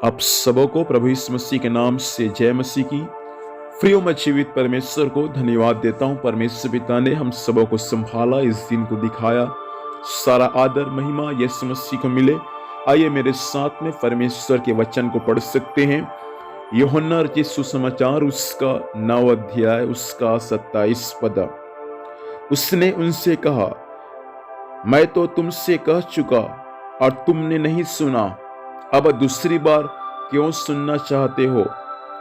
आप सबों को प्रभु यीशु मसीह के नाम से जय मसीह की। प्रियो, मैं जीवित परमेश्वर को धन्यवाद देता हूँ। परमेश्वर पिता ने हम सबों को संभाला, इस दिन को दिखाया। सारा आदर महिमा यीशु मसीह को मिले। आइए मेरे साथ में परमेश्वर के वचन को पढ़ सकते हैं। यूहन्ना रचित सुसमाचार उसका 9 अध्याय उसका 27 पद। उसने उनसे कहा, मैं तो तुमसे कह चुका और तुमने नहीं सुना, अब दूसरी बार क्यों सुनना चाहते हो?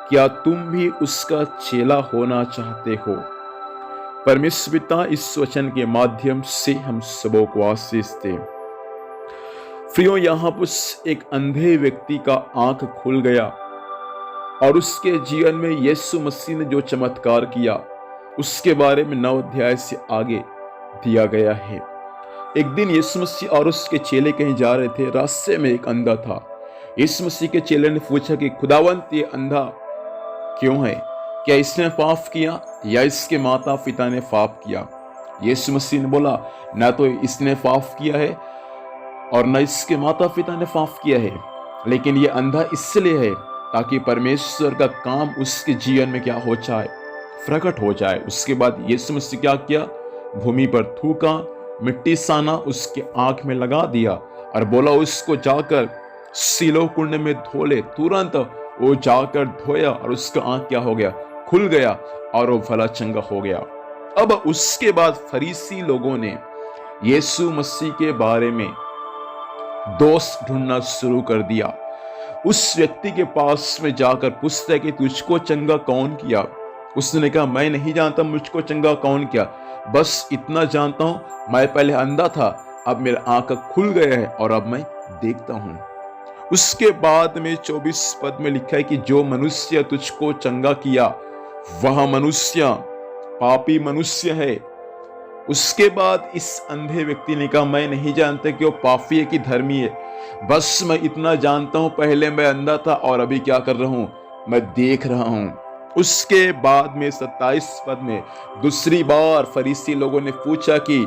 क्या तुम भी उसका चेला होना चाहते हो? परमेश्वर पिता इस वचन के माध्यम से हम सबों को आशीष दे। प्रियो, यहाँ पर एक अंधे व्यक्ति का आंख खुल गया और उसके जीवन में यीशु मसीह ने जो चमत्कार किया उसके बारे में 9 अध्याय से आगे दिया गया है। एक दिन यीशु मसीह और उसके चेले कहीं जा रहे थे। रास्ते में एक अंधा था। यीशु मसीह के चेले ने पूछा कि खुदावंत, ये अंधा क्यों है? क्या इसने पाप किया या इसके माता पिता ने पाप किया? यीशु मसीह ने बोला, ना तो इसने पाप किया है और न इसके माता पिता ने पाप किया है, लेकिन ये अंधा इसलिए है ताकि परमेश्वर का काम उसके जीवन में क्या हो जाए, प्रकट हो जाए। उसके बाद यीशु मसीह क्या किया? भूमि पर थूका, मिट्टी साना उसके आंख में लगा दिया और बोला उसको जाकर सीलो कुंड में धो ले। तुरंत वो जाकर धोया और उसका आंख क्या हो गया? खुल गया और वो भला चंगा हो गया। अब उसके बाद फरीसी लोगों ने यीशु मसीह के बारे में दोष ढूंढना शुरू कर दिया। उस व्यक्ति के पास में जाकर पूछता है कि तुझको चंगा कौन किया? उसने कहा, मैं नहीं जानता मुझको चंगा कौन किया, बस इतना जानता हूं, मैं पहले अंधा था, अब मेरा आंख खुल गया है और अब मैं देखता हूं। उसके बाद में 24 पद में लिखा है कि जो मनुष्य तुझको चंगा किया वह मनुष्य पापी मनुष्य है। उसके बाद इस अंधे व्यक्ति ने कहा, मैं नहीं जानता कि वो पापी है कि धर्मी है, बस मैं इतना जानता हूं, पहले मैं अंधा था और अभी क्या कर रहा हूं? मैं देख रहा हूं। उसके बाद में 27 पद में दूसरी बार फरीसी लोगों ने पूछा कि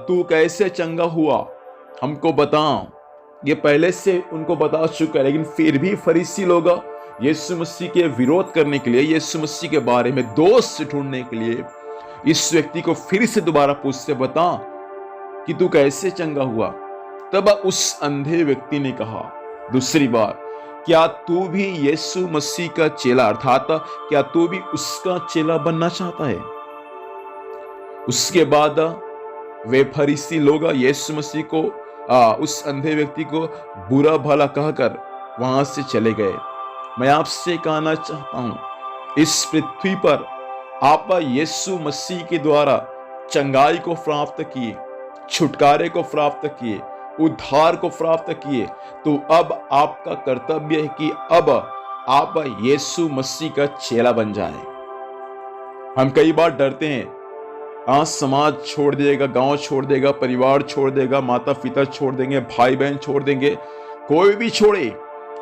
तू कैसे चंगा हुआ, हमको बता। ये पहले से उनको बता चुका है, लेकिन फिर भी फरीसी लोग यीशु मसीह के विरोध करने के लिए, यीशु मसीह के बारे में दोष ढूंढने के लिए इस व्यक्ति को फिर से दोबारा पूछते, बता कि तू कैसे चंगा हुआ। तब उस अंधे व्यक्ति ने कहा दूसरी बार, क्या तू भी यीशु मसीह का चेला, अर्थात क्या तू भी उसका चेला बनना चाहता है? उसके बाद वे फरीसी लोग यीशु मसीह को उस अंधे व्यक्ति को बुरा भला कहकर वहां से चले गए। मैं आपसे कहना चाहता हूं, इस पृथ्वी पर आप यीशु मसीह के द्वारा चंगाई को प्राप्त किए, छुटकारे को प्राप्त किए, उद्धार को प्राप्त किए, तो अब आपका कर्तव्य है कि अब आप यीशु मसीह का चेला बन जाएं। हम कई बार डरते हैं, आज समाज छोड़ देगा, गांव छोड़ देगा, परिवार छोड़ देगा, माता पिता छोड़ देंगे, भाई बहन छोड़ देंगे, कोई भी छोड़े,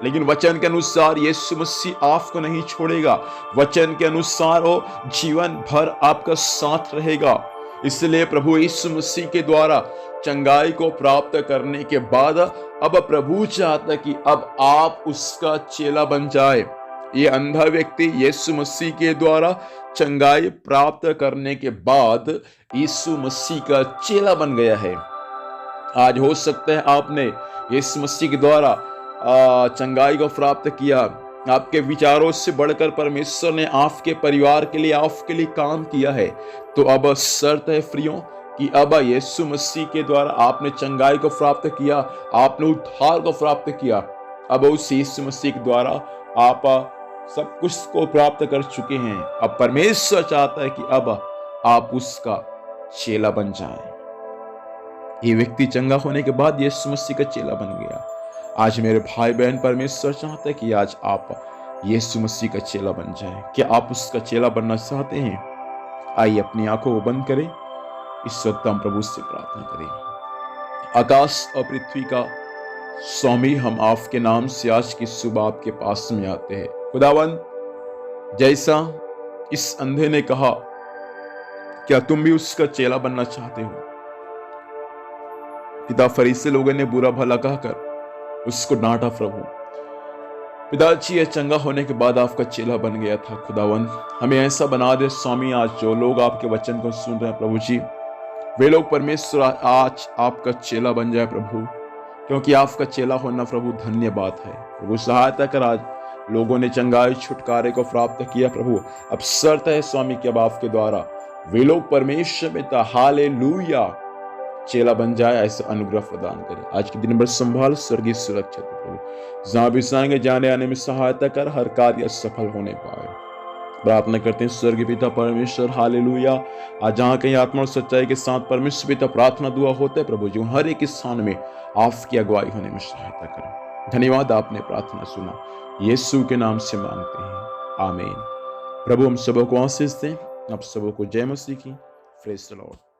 लेकिन वचन के अनुसार यीशु मसीह आपको नहीं छोड़ेगा। वचन के अनुसार वो जीवन भर आपका साथ रहेगा। इसलिए प्रभु यीशु मसीह के द्वारा चंगाई को प्राप्त करने के बाद अब प्रभु चाहता है कि अब आप उसका चेला बन जाए। ये अंधा व्यक्ति यीशु मसीह के द्वारा चंगाई प्राप्त करने के बाद यीशु मसीह का चेला बन गया है। आज हो सकता है आपने यीशु मसीह के द्वारा चंगाई को प्राप्त किया, आपके विचारों से बढ़कर परमेश्वर ने आपके परिवार के लिए, आपके लिए काम किया है, तो अब शर्त है प्रियो कि अब यीशु मसीह के द्वारा आपने चंगाई को प्राप्त किया, आपने उद्धार को प्राप्त किया, अब उस यीशु मसीह के द्वारा आप सब कुछ को प्राप्त कर चुके हैं। अब परमेश्वर चाहता है कि अब आप उसका चेला बन जाएं। ये व्यक्ति चंगा होने के बाद यीशु मसीह का चेला बन गया। आज मेरे भाई बहन, परमेश्वर चाहता है कि आज आप यीशु मसीह का चेला बन जाएं। क्या आप उसका चेला बनना चाहते हैं? आइए अपनी आंखों को बंद करें, इस वक्त हम प्रभु से प्रार्थना करें। आकाश और पृथ्वी का स्वामी, हम आपके नाम से आज की सुबह आपके पास में आते हैं। खुदावन, जैसा इस अंधे ने कहा, क्या तुम भी उसका चेला बनना चाहते हो? पिता, फरीसी लोगों ने बुरा भला कहकर उसको डांटा प्रभु। पिताजी ये चंगा होने के बाद आपका चेला बन गया था खुदावन, हमें ऐसा बना दे स्वामी। आज जो लोग आपके वचन को सुन रहे हैं प्रभु जी, वे लोग परमेश्वर आज आपका चेला बन जाए प्रभु, क्योंकि आपका चेला होना प्रभु धन्य बात है। प्रभु सहायता कर, आज लोगों ने चंगाई छुटकारे को प्राप्त किया प्रभु, अब शर्त है स्वामी कि अब आपके द्वारा वे लोग परमेश्वर पिता हालेलुया चेला बन जाए, ऐसा अनुग्रह प्रदान करे। आज के दिन भर संभाल, स्वर्गीय सुरक्षा दे प्रभु, जहां भी जाएंगे जाने आने में सहायता कर, हर कार्य सफल होने पाए। प्रार्थना करते हैं स्वर्गीय पिता परमेश्वर हालेलुया। आज जहाँ कहीं आत्मा और सच्चाई के साथ परमेश्वर पिता प्रार्थना दुआ होते हैं प्रभु जी, हर एक स्थान में आपकी अगुवाई होने में सहायता करें। धन्यवाद, आपने प्रार्थना सुना, यीशु के नाम से मांगते हैं, आमीन। प्रभु हम सबों को आशीष दें, आप सबों को जय मसीह की। Praise the Lord.